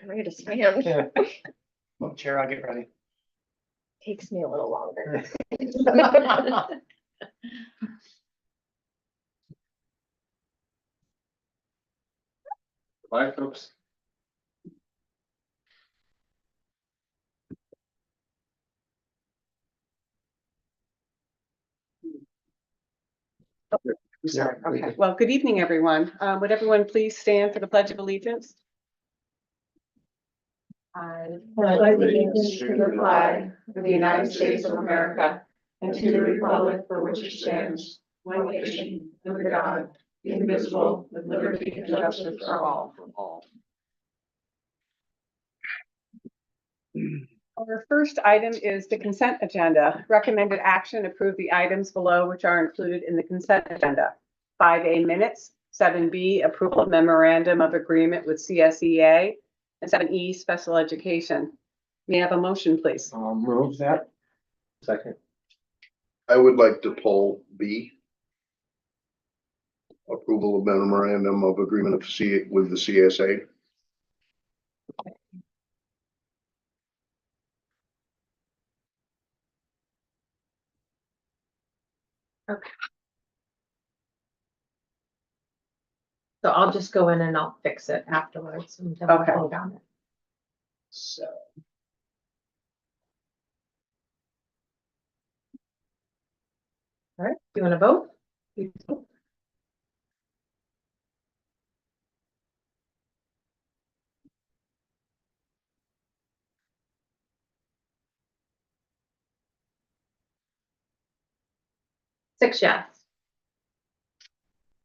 ready to stand. Yeah. Well, Chair, I'll get ready. Takes me a little longer. Bye, folks. Sorry. Okay. Well, good evening, everyone. Would everyone please stand for the Pledge of Allegiance? I pledge allegiance to the flag of the United States of America and to the republic for which it stands, one nation, under God, indivisible, with liberty and justice for all. Our first item is the consent agenda. Recommended action: approve the items below which are included in the consent agenda. 5A minutes, 7B approval of memorandum of agreement with CSEA, and 7E special education. May I have a motion, please? Move that. Second. I would like to pull B. Approval of memorandum of agreement with the CSA. Okay. So I'll just go in and I'll fix it afterwards and then we'll Okay. vote on it. So. All right, you want to vote? Six yes.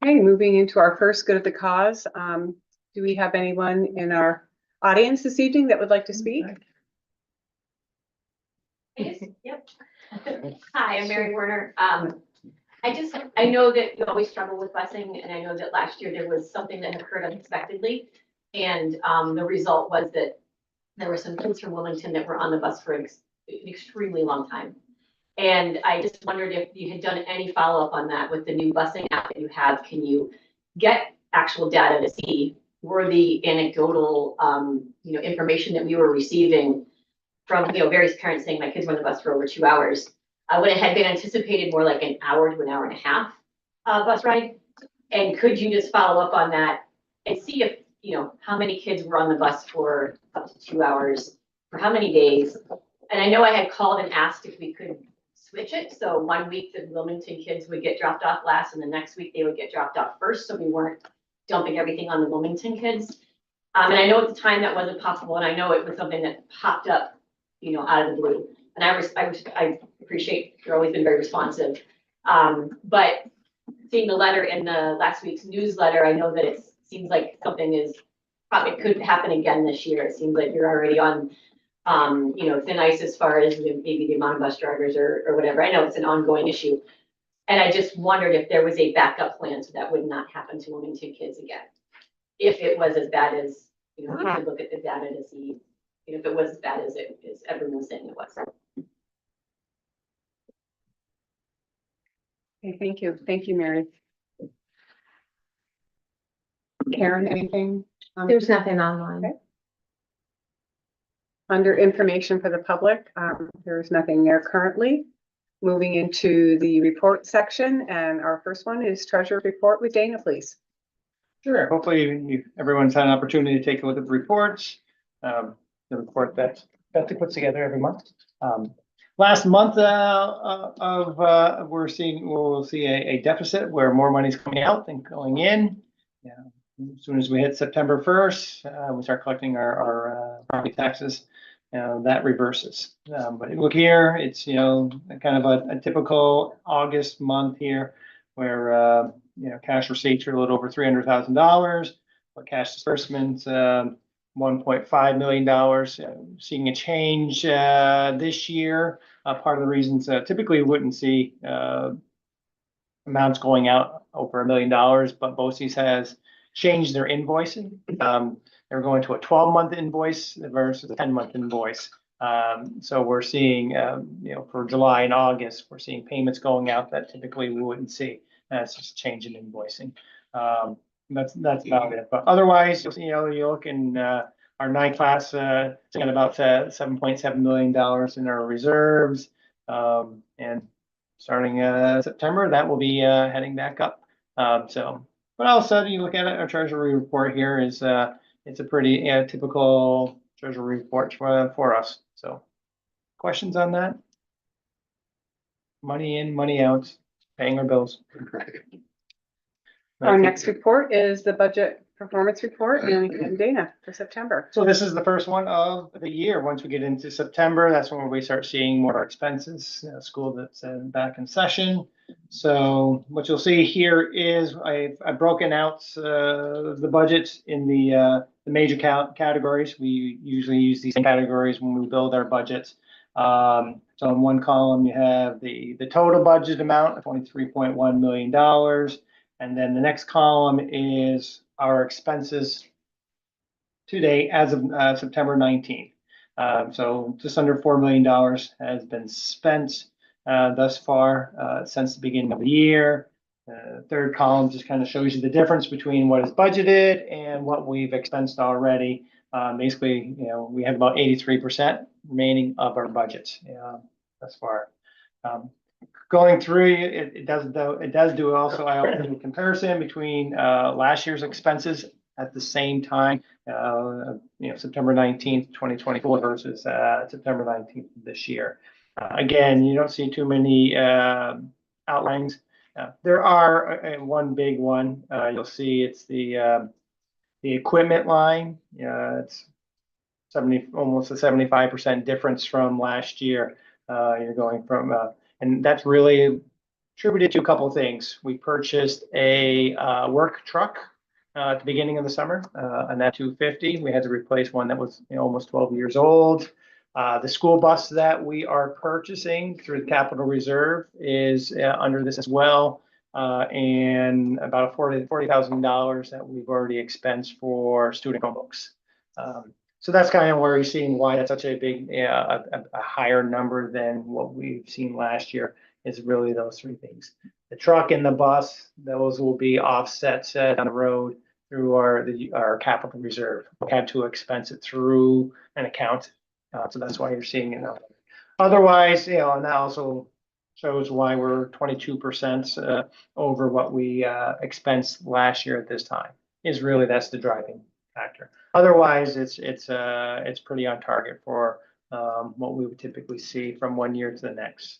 Okay, moving into our first good of the cause. Do we have anyone in our audience this evening that would like to speak? Yep. Hi, I'm Mary Werner. I know that you always struggle with busing, and I know that last year there was something that occurred unexpectedly. And the result was that there were some kids from Wilmington that were on the bus for an extremely long time. And I just wondered if you had done any follow-up on that with the new busing app that you have. Can you get actual data to see were the anecdotal, information that we were receiving from, various parents saying my kids were on the bus for over 2 hours. When it had been anticipated more like an hour to an hour and a half bus ride. And could you just follow up on that and see if, how many kids were on the bus for up to 2 hours, for how many days? And I know I had called and asked if we could switch it. So 1 week the Wilmington kids would get dropped off last, and the next week they would get dropped off first. So we weren't dumping everything on the Wilmington kids. And I know at the time that wasn't possible. And I know it was something that popped up, out of the blue. And I appreciate you've always been very responsive. But seeing the letter in the last week's newsletter, I know that it seems like something is probably could happen again this year. It seems like you're already on, thin ice as far as maybe the amount of bus drivers or whatever. I know it's an ongoing issue. And I just wondered if there was a backup plan so that would not happen to Wilmington kids again. If it was as bad as, we could look at the data to see if it was as bad as everyone was saying it was. Okay, thank you. Thank you, Mary. Karen, anything? There's nothing online. Okay. Under information for the public, there is nothing there currently. Moving into the report section, and our first one is treasurer report with Dana, please. Sure. Hopefully everyone's had an opportunity to take a look at the reports. The report that Betsy puts together every month. Last month we'll see a deficit where more money is coming out than going in. Yeah. As soon as we hit September 1st, we start collecting our property taxes. That reverses. But look here, it's kind of a typical August month here, where cash receipts are a little over $300,000, but cash disbursements $1.5 million. Seeing a change this year. Part of the reasons typically we wouldn't see amounts going out over $1 million, but BOCES has changed their invoicing. They're going to a 12-month invoice versus a 10-month invoice. So we're seeing, for July and August, we're seeing payments going out that typically we wouldn't see. That's just a change in invoicing. That's about it. But otherwise, you look in our ninth class, sitting at about $7.7 million in our reserves. And starting September, that will be heading back up. But also you look at it, our treasury report here is it's a pretty typical treasury report for us. So questions on that? Money in, money out, paying our bills. Our next report is the budget performance report and Dana for September. So this is the first one of the year. Once we get into September, that's when we start seeing more expenses, school that's back in session. So what you'll see here is I've broken out the budgets in the major categories. We usually use these categories when we build our budgets. So in one column, you have the total budget amount of $23.1 million. And then the next column is our expenses to date as of September 19th. So just under $4 million has been spent thus far since the beginning of the year. Third column just kind of shows you the difference between what is budgeted and what we've expensed already. Basically, we have about 83% remaining of our budget thus far. Going through it does do also I also do a comparison between last year's expenses at the same time, September 19th, 2024 versus September 19th this year. Again, you don't see too many outlines. There are one big one. You'll see it's the equipment line. It's almost a 75% difference from last year. You're going from and that's really attributed to a couple of things. We purchased a work truck at the beginning of the summer, an F-250. We had to replace one that was almost 12 years old. The school bus that we are purchasing through the capital reserve is under this as well, and about $40,000 that we've already expensed for student Chromebooks. So that's kind of where you're seeing why that's such a big, a higher number than what we've seen last year is really those three things. The truck and the bus, those will be offset down the road through our capital reserve. We had to expense it through an account. So that's why you're seeing it now. Otherwise, and that also shows why we're 22% over what we expensed last year at this time. That's the driving factor. Otherwise, it's pretty on target for what we would typically see from one year to the next.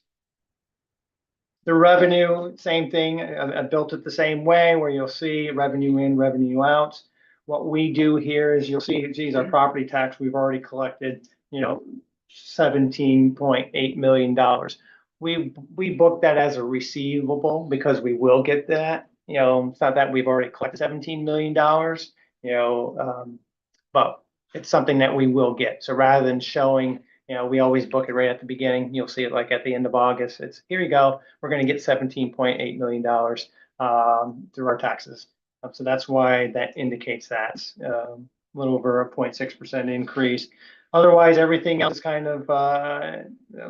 The revenue, same thing. I built it the same way, where you'll see revenue in, revenue out. What we do here is you'll see, geez, our property tax, we've already collected, $17.8 million. We book that as a receivable because we will get that. It's not that we've already collected $17 million. But it's something that we will get. So rather than showing, we always book it right at the beginning. You'll see it like at the end of August. It's here you go. We're going to get $17.8 million through our taxes. So that's why that indicates that a little over a 0.6% increase. Otherwise, everything else is kind of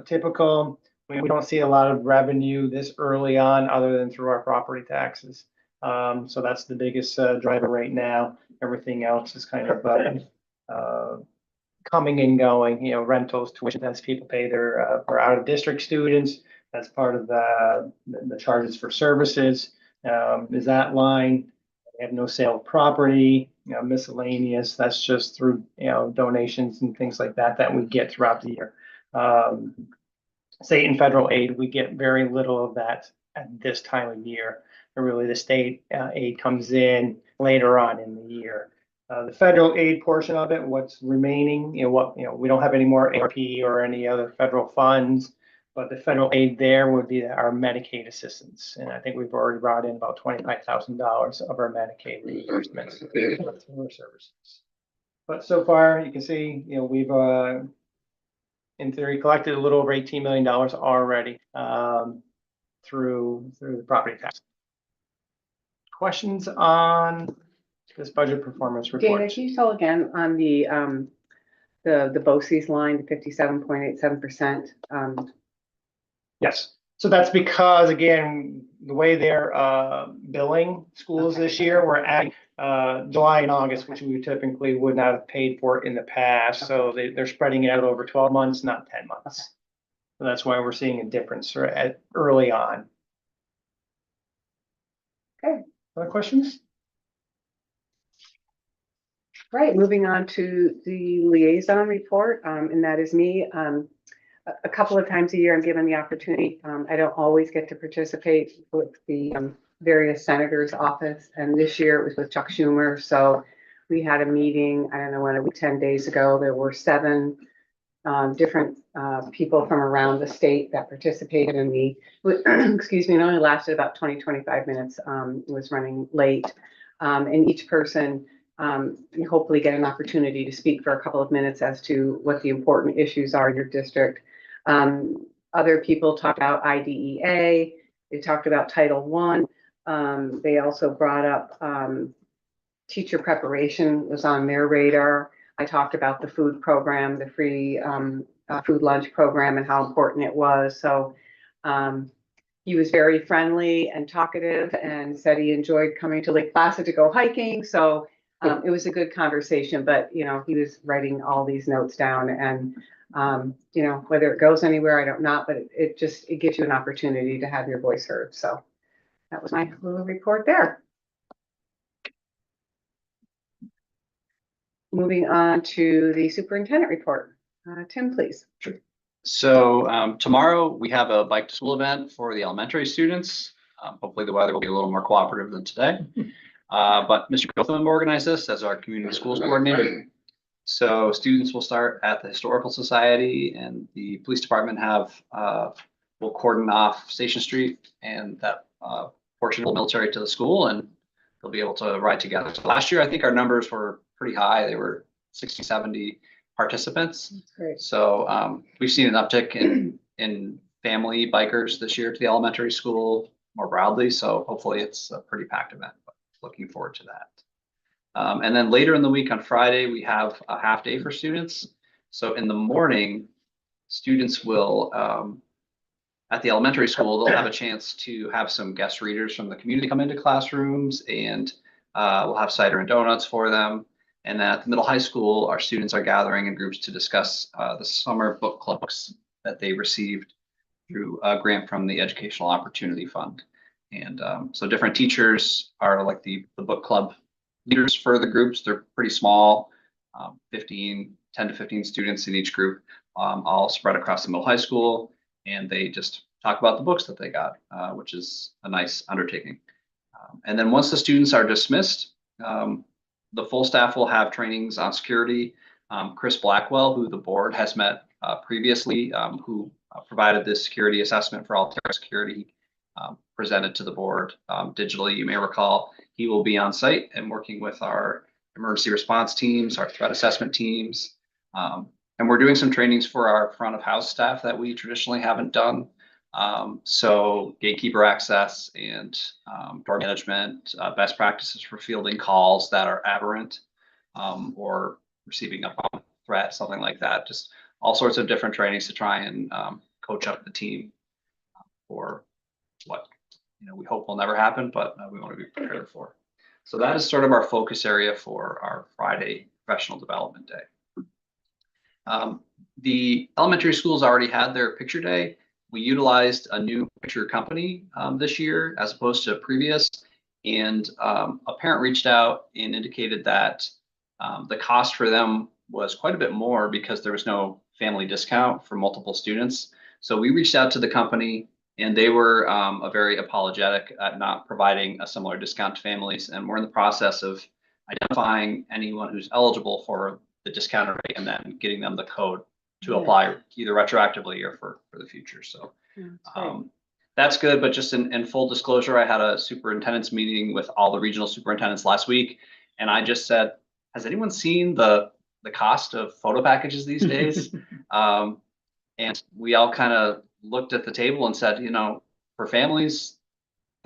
typical. We don't see a lot of revenue this early on other than through our property taxes. So that's the biggest driver right now. Everything else is kind of coming and going, rentals, tuition as people pay their for out of district students. That's part of the charges for services. Is that line? We have no sale of property, miscellaneous. That's just through donations and things like that we get throughout the year. State and federal aid, we get very little of that at this time of year. And really, the state aid comes in later on in the year. The federal aid portion of it, what's remaining, we don't have any more ARP or any other federal funds, but the federal aid there would be our Medicaid assistance. And I think we've already brought in about $25,000 of our Medicaid reimbursements through our services. But so far, you can see, we've in theory collected a little over $18 million already through the property tax. Questions on this budget performance report? Dana, can you tell again on the BOCES line, the 57.87%? Yes. So that's because, again, the way they're billing schools this year, we're adding July and August, which we typically would not have paid for in the past. So they're spreading it out over 12 months, not 10 months. So that's why we're seeing a difference early on. Okay. Other questions? Right, moving on to the liaison report, and that is me. A couple of times a year, I'm given the opportunity. I don't always get to participate with the various senators' office, and this year it was with Chuck Schumer. So we had a meeting, I don't know when, it was 10 days ago. There were 7 different people from around the state that participated in the, excuse me, it only lasted about 20-25 minutes. It was running late. And each person you hopefully get an opportunity to speak for a couple of minutes as to what the important issues are in your district. Other people talked about IDEA, they talked about Title I. They also brought up teacher preparation was on their radar. I talked about the food program, the free food lunch program, and how important it was. So he was very friendly and talkative and said he enjoyed coming to Lake Placid to go hiking. So it was a good conversation, but you know, he was writing all these notes down, and you know, whether it goes anywhere, I don't know, but it gives you an opportunity to have your voice heard. So that was my little report there. Moving on to the superintendent report. Tim, please. So tomorrow we have a bike to school event for the elementary students. Hopefully the weather will be a little more cooperative than today. But Mr. Gotham organized this as our community schools coordinator. So students will start at the Historical Society, and the police department will cordon off Station Street and that portion of the military to the school, and they'll be able to ride together. So last year, I think our numbers were pretty high. They were 60, 70 participants. That's great. So we've seen an uptick in family bikers this year to the elementary school more broadly. So hopefully it's a pretty packed event. But looking forward to that. And then later in the week on Friday, we have a half day for students. So in the morning, students will, at the elementary school, they'll have a chance to have some guest readers from the community come into classrooms, and we'll have cider and donuts for them. And then at the middle high school, our students are gathering in groups to discuss the summer book clubs that they received through a grant from the Educational Opportunity Fund. And so different teachers are like the book club leaders for the groups. They're pretty small, 10 to 15 students in each group, all spread across the middle high school. And they just talk about the books that they got, which is a nice undertaking. And then once the students are dismissed, the full staff will have trainings on security. Chris Blackwell, who the board has met previously, who provided this security assessment for all security, presented to the board digitally. You may recall he will be on site and working with our emergency response teams, our threat assessment teams. And we're doing some trainings for our front of house staff that we traditionally haven't done. So gatekeeper access and door management, best practices for fielding calls that are aberrant or receiving a bomb threat, something like that. Just all sorts of different trainings to try and coach up the team for what we hope will never happen, but we want to be prepared for. So that is sort of our focus area for our Friday professional development day. The elementary schools already had their picture day. We utilized a new picture company this year as opposed to previous. And a parent reached out and indicated that the cost for them was quite a bit more because there was no family discount for multiple students. So we reached out to the company, and they were very apologetic at not providing a similar discount to families. And we're in the process of identifying anyone who's eligible for the discounted rate and then getting them the code to apply either retroactively or for the future. So that's good. But just in full disclosure, I had a superintendent's meeting with all the regional superintendents last week. And I just said, has anyone seen the cost of photo packages these days? And we all kind of looked at the table and said, for families,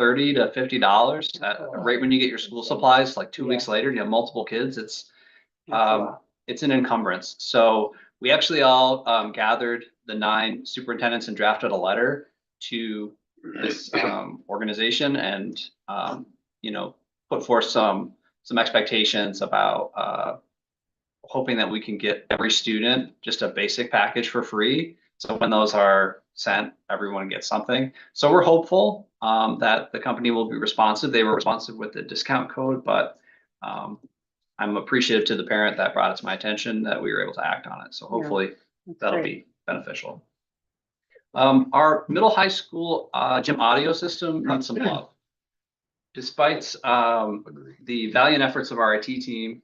$30 to $50 right when you get your school supplies, like 2 weeks later, you have multiple kids. It's an encumbrance. So we actually all gathered the 9 superintendents and drafted a letter to this organization and put forth some some expectations about hoping that we can get every student just a basic package for free. So when those are sent, everyone gets something. So we're hopeful that the company will be responsive. They were responsive with the discount code, but I'm appreciative to the parent that brought it to my attention that we were able to act on it. So hopefully that'll be beneficial. Our middle high school gym audio system needs some love. Despite the valiant efforts of our IT team,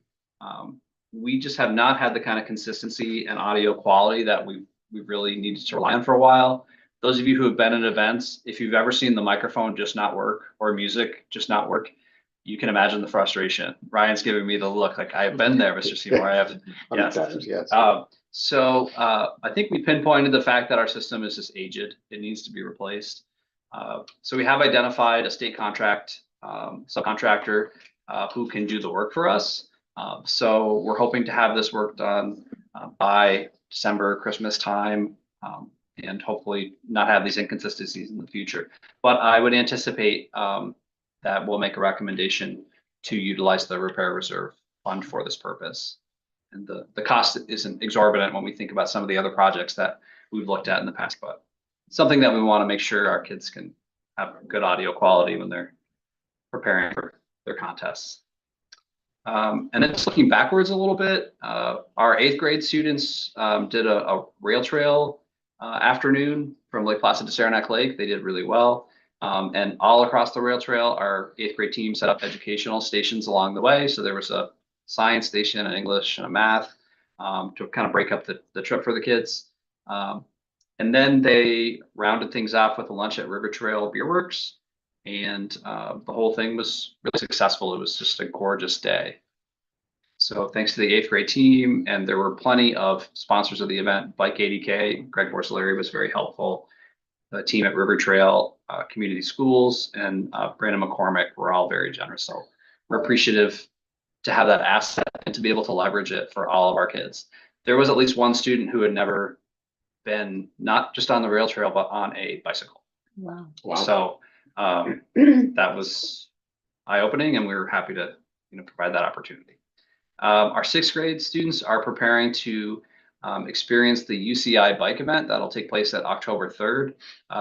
we just have not had the kind of consistency and audio quality that we really needed to rely on for a while. Those of you who have been at events, if you've ever seen the microphone just not work or music just not work, you can imagine the frustration. Ryan's giving me the look like I've been there, Mr. Seymour. I have. Yes. Yes. So I think we pinpointed the fact that our system is just aged. It needs to be replaced. So we have identified a state contract subcontractor who can do the work for us. So we're hoping to have this work done by December, Christmas time, and hopefully not have these inconsistencies in the future. But I would anticipate that we'll make a recommendation to utilize the repair reserve fund for this purpose. And the cost isn't exorbitant when we think about some of the other projects that we've looked at in the past, but something that we want to make sure our kids can have good audio quality when they're preparing for their contests. And then just looking backwards a little bit, our 8th grade students did a rail trail afternoon from Lake Placid to Saranac Lake. They did really well. And all across the rail trail, our 8th grade team set up educational stations along the way. So there was a science station, an English, and a math to kind of break up the trip for the kids. And then they rounded things off with a lunch at River Trail Beer Works. And the whole thing was really successful. It was just a gorgeous day. So thanks to the 8th grade team, and there were plenty of sponsors of the event. Bike 80K, Greg Borsolari was very helpful. The team at River Trail Community Schools and Brandon McCormick were all very generous. So we're appreciative to have that asset and to be able to leverage it for all of our kids. There was at least one student who had never been not just on the rail trail, but on a bicycle. Wow. So that was eye-opening, and we were happy to provide that opportunity. Our 6th grade students are preparing to experience the UCI bike event that'll take place at October 3rd.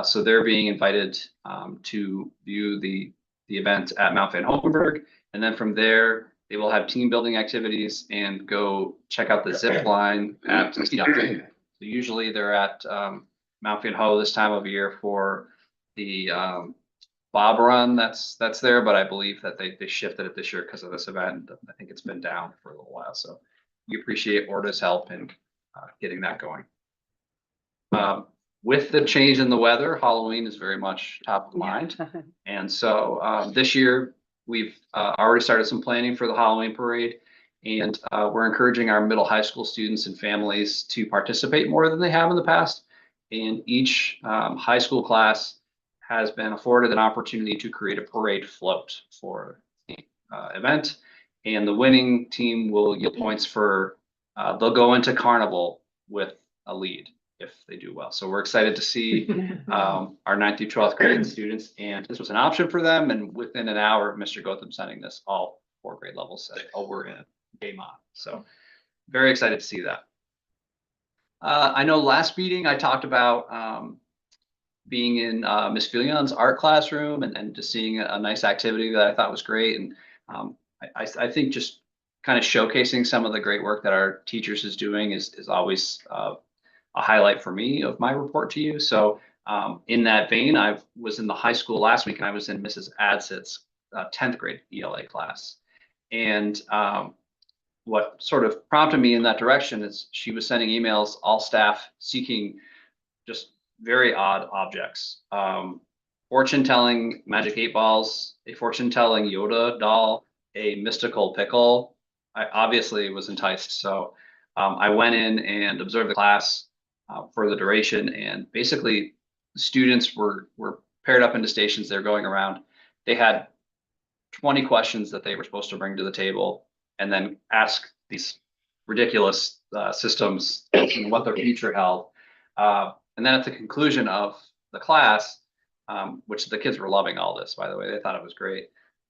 So they're being invited to view the event at Mount Van Hopenberg, and then from there they will have team building activities and go check out the zip line at Ski Doctor. So usually they're at Mount Van Ho this time of year for the Bob Run that's there, but I believe that they shifted it this year because of this event. I think it's been down for a little while, so we appreciate Orta's help in getting that going. With the change in the weather, Halloween is very much top of mind, and so this year we've already started some planning for the Halloween parade, and we're encouraging our middle high school students and families to participate more than they have in the past. And each high school class has been afforded an opportunity to create a parade float for the event. And the winning team will yield points for, they'll go into Carnival with a lead if they do well. So we're excited to see our 9th through 12th grade students. And this was an option for them. And within an hour of Mr. Gotham sending this, all 4 grade levels said, oh, we're in, game on. So very excited to see that. I know last meeting I talked about being in Miss Fillion's art classroom and just seeing a nice activity that I thought was great. And I think just kind of showcasing some of the great work that our teachers is doing is always a highlight for me of my report to you. So in that vein, I was in the high school last week and I was in Mrs. Adsit's 10th grade ELA class. And what sort of prompted me in that direction is she was sending emails, all staff seeking just very odd objects. Fortune telling magic 8 balls, a fortune telling Yoda doll, a mystical pickle. I obviously was enticed. So I went in and observed the class for the duration, and basically students were paired up into stations. They're going around. They had 20 questions that they were supposed to bring to the table and then ask these ridiculous systems what their future held. And then at the conclusion of the class, which the kids were loving all this, by the way, they thought it was great.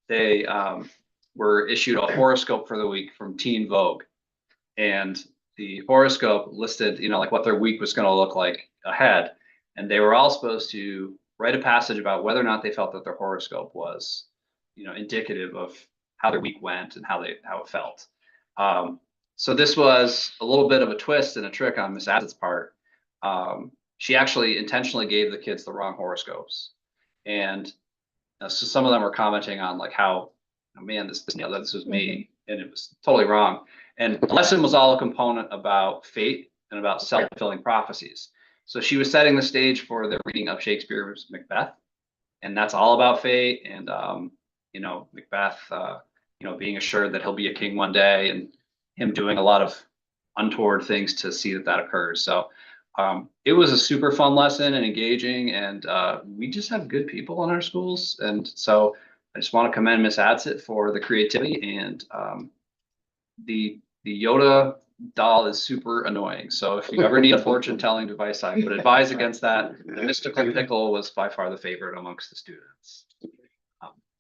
They were issued a horoscope for the week from Teen Vogue. And the horoscope listed, like what their week was going to look like ahead. And they were all supposed to write a passage about whether or not they felt that their horoscope was, indicative of how their week went and how it felt. So this was a little bit of a twist and a trick on Miss Adsett's part. She actually intentionally gave the kids the wrong horoscopes. And so some of them were commenting on like how, man, this was me, and it was totally wrong. And the lesson was all a component about fate and about self-fulfilling prophecies. So she was setting the stage for the reading of Shakespeare's Macbeth, and that's all about fate and Macbeth, being assured that he'll be a king one day, and him doing a lot of untoward things to see that occurs. So it was a super fun lesson and engaging, and we just have good people in our schools. And so I just want to commend Miss Adsett for the creativity, and the Yoda doll is super annoying. So if you ever need a fortune telling device, I would advise against that. The mystical pickle was by far the favorite amongst the students.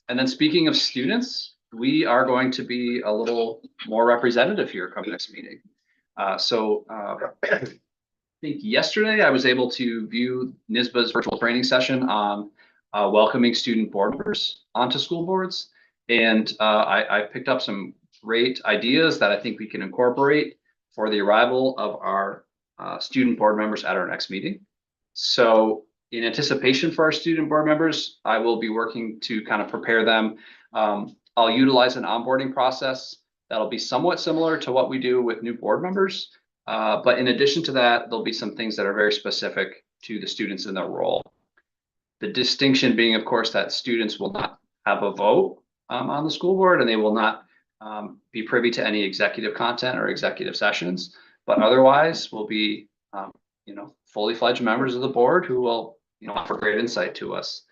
And then speaking of students, we are going to be a little more representative here come next meeting. I think yesterday I was able to view NYSBA's virtual training session on welcoming student board members onto school boards. And I picked up some great ideas that I think we can incorporate for the arrival of our student board members at our next meeting. So in anticipation for our student board members, I will be working to kind of prepare them. I'll utilize an onboarding process that'll be somewhat similar to what we do with new board members. But in addition to that, there'll be some things that are very specific to the students in their role. The distinction being, of course, that students will not have a vote on the school board, and they will not be privy to any executive content or executive sessions, but otherwise will be, fully fledged members of the board who will, offer great insight to us.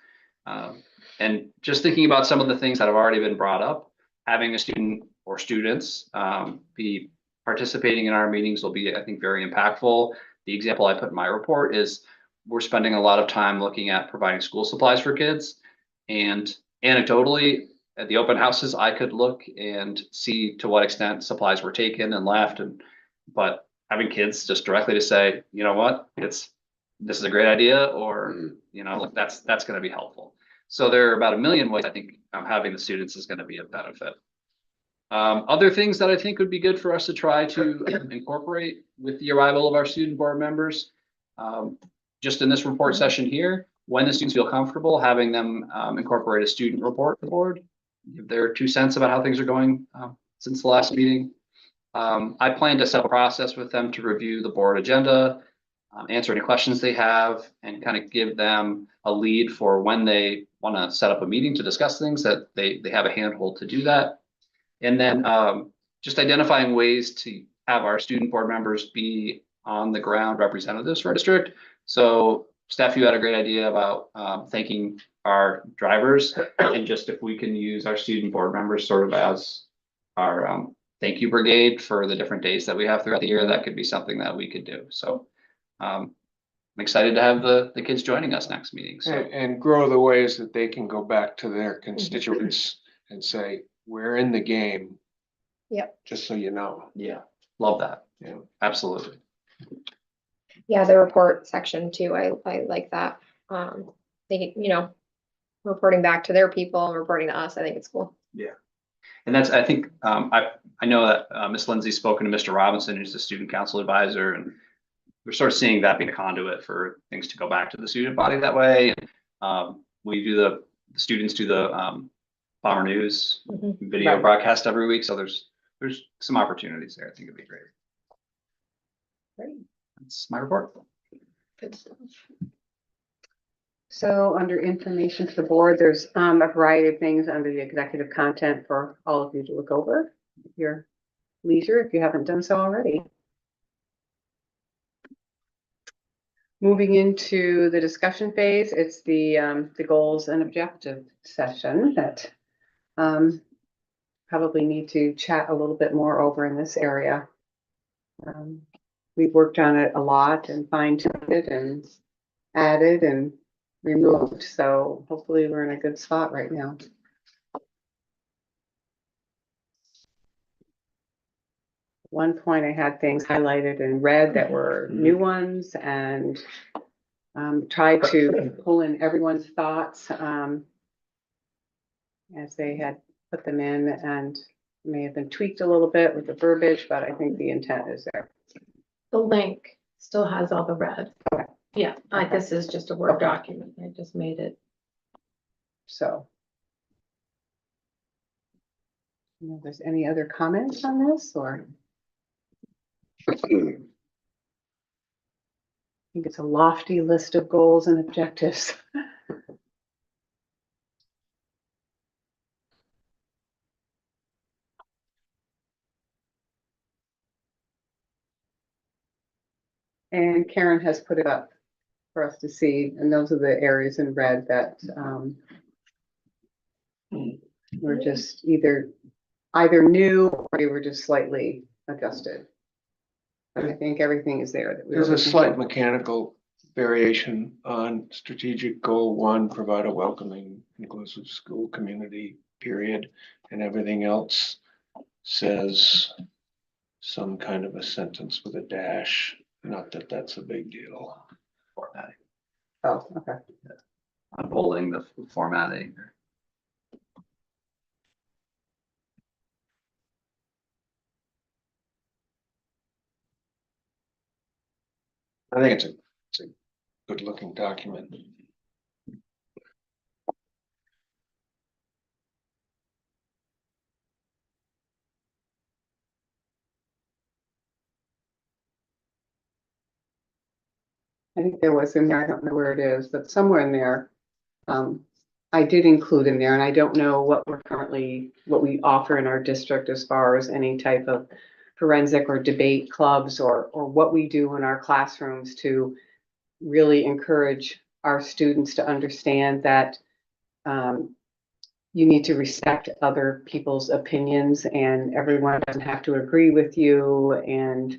And just thinking about some of the things that have already been brought up, having a student or students be participating in our meetings will be, I think, very impactful. The example I put in my report is we're spending a lot of time looking at providing school supplies for kids. And anecdotally, at the open houses, I could look and see to what extent supplies were taken and left. But having kids just directly to say, you know what, this is a great idea, or, that's going to be helpful. So there are about a million ways I think having the students is going to be a benefit. Other things that I think would be good for us to try to incorporate with the arrival of our student board members, just in this report session here, when the students feel comfortable, having them incorporate a student report to the board, give their 2 cents about how things are going since the last meeting. I plan to set a process with them to review the board agenda, answer any questions they have, and kind of give them a lead for when they want to set up a meeting to discuss things, that they have a handhold to do that. And then just identifying ways to have our student board members be on the ground representatives for our district. So Steph, you had a great idea about thanking our drivers, and just if we can use our student board members sort of as our thank you brigade for the different days that we have throughout the year, that could be something that we could do. So I'm excited to have the kids joining us next meeting. So and grow the ways that they can go back to their constituents and say, we're in the game. Yep. Just so you know. yeah, love that. Yeah. Absolutely. Yeah, the report section too. I like that. They, reporting back to their people and reporting to us. I think it's cool. Yeah. And that's, I think, I know that Miss Lindsay's spoken to Mr. Robinson, who's the student council advisor, and we're sort of seeing that be the conduit for things to go back to the student body that way. And we do the students do the Bomber News video Right. broadcast every week. So there's some opportunities there. I think it'd be great. Great. That's my report. Good stuff. So under information to the board, there's a variety of things under the executive content for all of you to look over at your leisure if you haven't done so already. Moving into the discussion phase, it's the goals and objective session that probably need to chat a little bit more over in this area. We've worked on it a lot and fine-tuned it and added and removed, so hopefully we're in a good spot right now. one point I had things highlighted in red that were new ones and tried to pull in everyone's thoughts as they had put them in, and may have been tweaked a little bit with the verbiage, but I think the intent is there. The link still has all the red. Okay. Yeah, Okay. this is just a Word document. I just made it. So. If there's any other comments on this, or I think it's a lofty list of goals and objectives. And Karen has put it up for us to see, and those are the areas in red that were just either new or they were just slightly adjusted. But I think everything is there. That we were There's a looking slight for. mechanical variation on strategic goal 1, provide a welcoming, inclusive school community, period. And everything else says some kind of a sentence with a dash. Not that that's a big deal. Formatting. Oh, okay. I'm holding the formatting. I think it's a good looking document. I think there was in there, I don't know where it is, but somewhere in there, I did include in there, and I don't know what what we offer in our district as far as any type of forensic or debate clubs or what we do in our classrooms to really encourage our students to understand that you need to respect other people's opinions and everyone doesn't have to agree with you. And,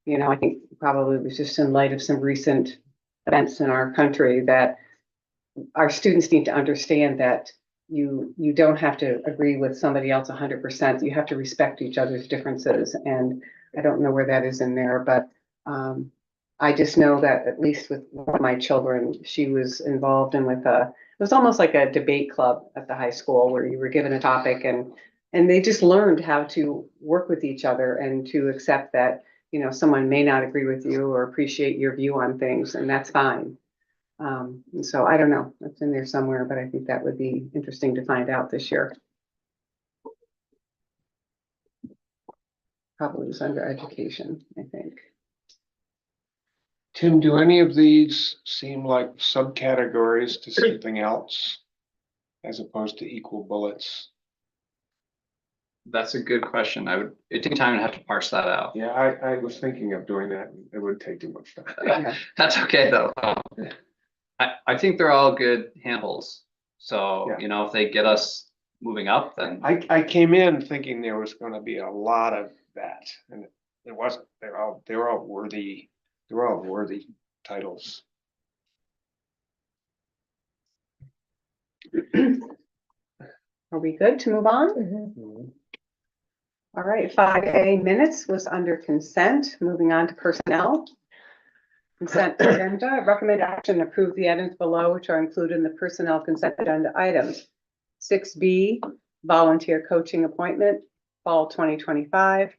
you know, I think probably it was just in light of some recent events in our country that our students need to understand that you don't have to agree with somebody else 100%. You have to respect each other's differences. And I don't know where that is in there, but I just know that at least with one of my children, she was involved in it was almost like a debate club at the high school where you were given a topic and they just learned how to work with each other and to accept that, you know, someone may not agree with you or appreciate your view on things, and that's fine. And so I don't know, it's in there somewhere, but I think that would be interesting to find out this year. Probably was under education, I think. Tim, do any of these seem like subcategories to something else as opposed to equal bullets? That's a good question. It'd take time to have to parse that out. Yeah, I was thinking of doing that. It would take too much time. Okay. That's okay though. I think they're all good handles. So, Yeah. you know, if they get us moving up, then I came in thinking there was gonna be a lot of that, and it wasn't. They're all worthy titles. Are we good to move on? Mhm. All right, 5A minutes was under consent. Moving on to personnel. Consent agenda, recommend action to approve the items below, which are included in the personnel consent agenda items. 6B, volunteer coaching appointment, fall 2025.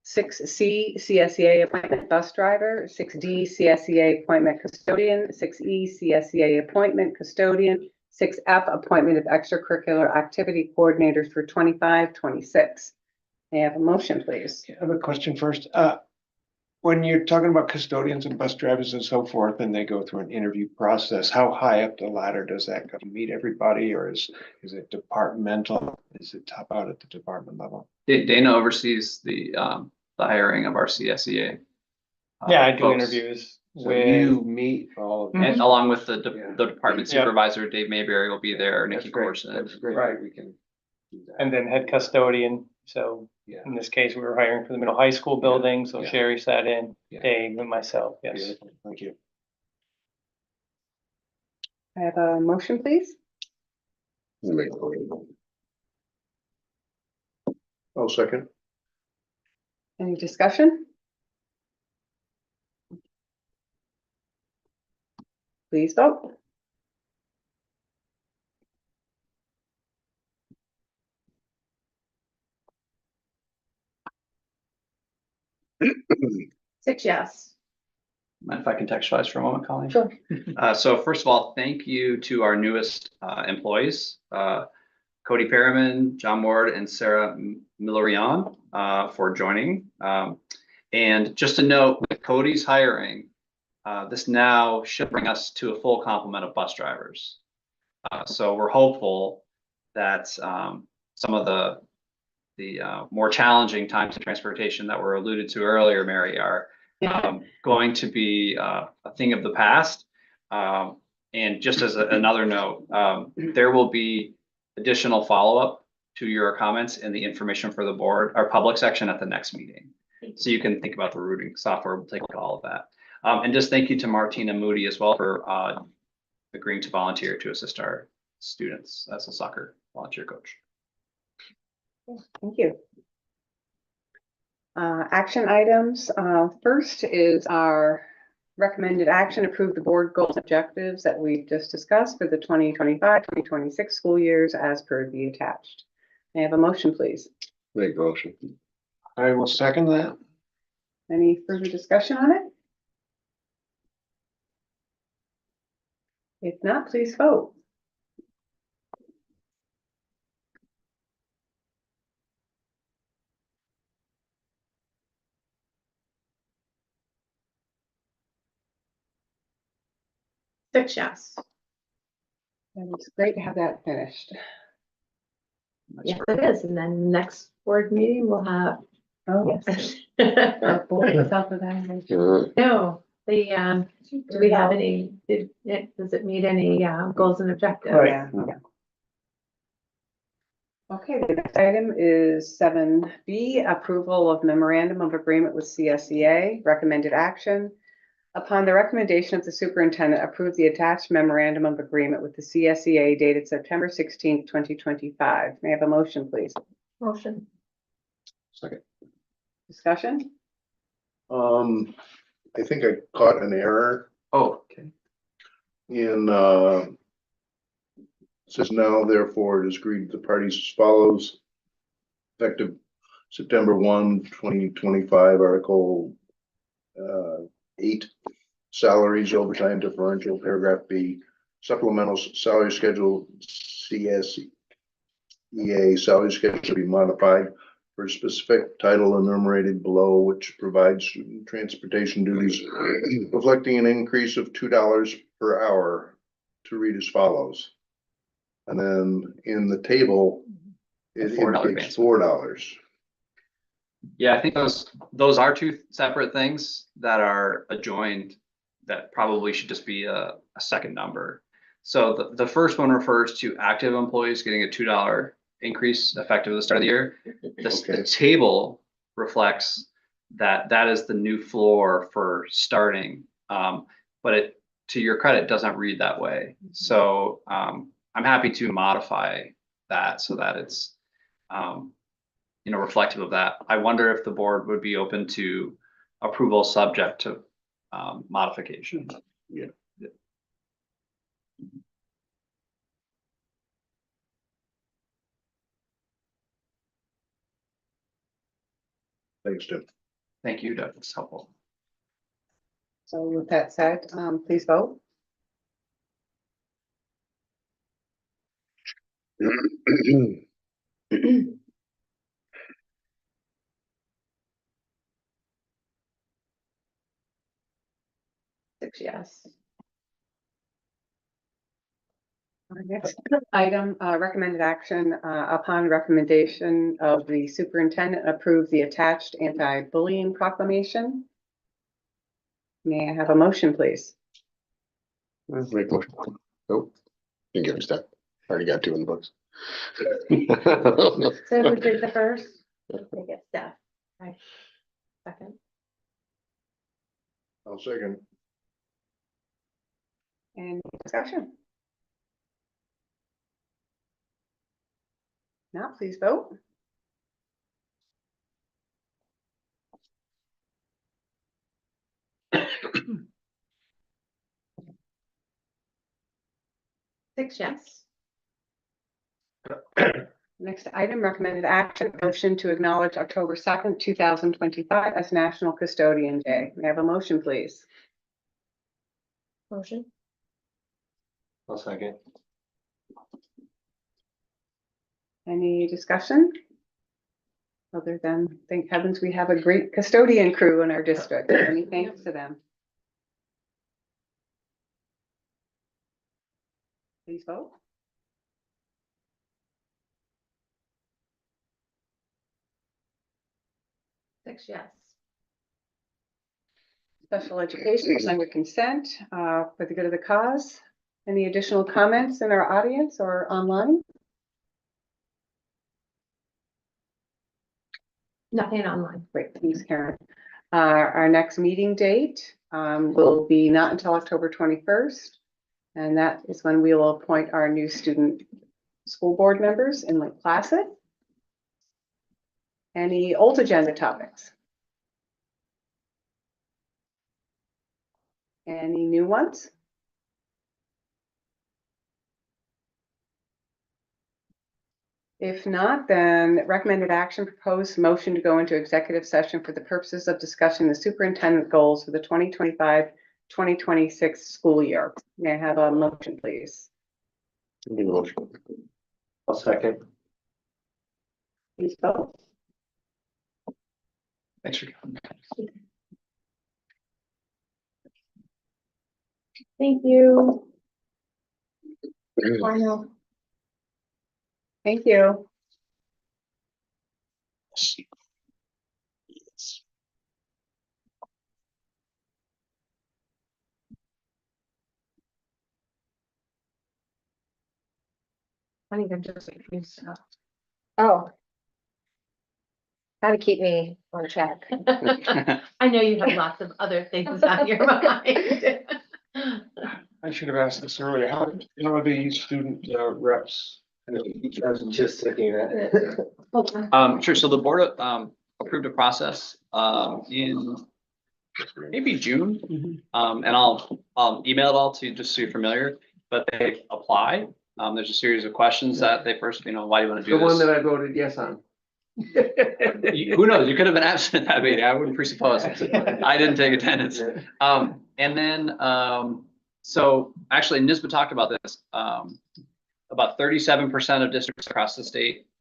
6C, CSEA appointment bus driver. 6D, CSEA appointment custodian. 6E, CSEA appointment custodian. 6F, appointment of extracurricular activity coordinators for 25-26. May I have a motion, please? I have a question first. When you're talking about custodians and bus drivers and so forth, and they go through an interview process, how high up the ladder does that go? Do you meet everybody, or is it departmental? Is it top out at the department level? Dana oversees the hiring of our CSEA. Yeah, I do folks. interviews So with, you meet all of them. And along with the Yeah. department Yeah. supervisor, Dave Mayberry will be there, That's Nikki great. Corson. That's great. Right. We can do that. and then head custodian. So Yeah. in this case, we were hiring for the middle high school building. So Yeah. Sherry sat in, Yeah. Dave and myself. Yes. Beautiful. Thank you. I have a motion, please. I'll second. Any discussion? Please vote. Six yes. Mind if I contextualize for a moment, Colleen? Sure. So first of all, thank you to our newest employees, Cody Perriman, John Ward, and Sarah Millerian for joining. And just a note, with Cody's hiring, this now should bring us to a full complement of bus drivers. So we're hopeful that some of the more challenging times of transportation that were alluded to earlier, Mary, are going to be a thing of the past. And just as another note, there will be additional follow-up to your comments in the information for the board, our public section at the next meeting. So you can think about the routing software. We'll take a look at all of that. And just thank you to Martina Moody as well for agreeing to volunteer to assist our students as a soccer volunteer coach. Thank you. Action items. First is our recommended action, approve the board goals and objectives that we just discussed for the 2025-2026 school years as per the attached. May I have a motion, please? Make motion. I will second that. Any further discussion on it? If not, please vote. Six yes. And it's great to have that finished. Yes, it is. And then next board meeting we'll have. Oh, Yes. our board self-evaluation. No, do we have any, does it meet any, goals and objectives? Yeah. Okay, the next item is 7B, approval of memorandum of agreement with CSEA, recommended action. Upon the recommendation of the superintendent, approve the attached memorandum of agreement with the CSEA dated September 16th, 2025. May I have a motion, please? Motion. Second. Discussion? I think I caught an error Oh, okay. in, says now therefore it is agreed to the parties as follows. Effective September 1, 2025, Article 8, salaries, overtime differential, paragraph B, supplemental salary schedule, CSEA salary schedule should be modified for a specific title enumerated below, which provides transportation duties reflecting an increase of $2 per hour, to read as follows. And then in the table, it $4 indicates $4. Yeah, I think those are two separate things that are adjoined that probably should just be a second number. So the first one refers to active employees getting a $2 increase effective at the start of the year. The table reflects that is the new floor for starting. But it, to your credit, doesn't read that way. So I'm happy to modify that so that it's reflective of that. I wonder if the board would be open to approval subject to modification. Yeah. Thanks, Tim. Thank you, Doug. It's helpful. So with that said, please vote. Six yes. Our next item, recommended action, upon recommendation of the superintendent, approve the attached anti-bullying proclamation. May I have a motion, please? Make motion. Nope. Didn't give a step. Already got two in the books. So who did the first? I guess Steph. Right. Second. I'll second. Any discussion? Now, please vote. Six yes. Next item, recommended action, motion to acknowledge October 2nd, 2025 as National Custodian Day. May I have a motion, please? Motion. I'll second. Any discussion? Other than, thank heavens, we have a great custodian crew in our district. Many thanks to them. Please vote. Six yes. Special education is under consent for the good of the cause. Any additional comments in our audience or online? Nothing online. Great, thanks, Karen. Our next meeting date will be not until October 21st. And that is when we will appoint our new student school board members in Lake Placid. Any old agenda topics? Any new ones? If not, then recommended action, proposed motion to go into executive session for the purposes of discussing the superintendent goals for the 2025-2026 school year. May I have a motion, please? Need a motion. I'll second. Please vote. Thanks for coming. Thank you. Bye now. Thank you. Funny, they're just confused. Oh. How to keep me on track. I know you have lots of other things on your mind. I should have asked this earlier. How are the student reps? Just looking at it. Sure. So the board approved a process in maybe June. And I'll email it all to you just so you're familiar, but they apply. There's a series of questions that they first, why do you want to do The one this? that I voted yes on. Who knows? You could have been absent at that meeting. I wouldn't presuppose. I didn't take attendance. And then, so actually NISBA talked about this. About 37% of districts across the state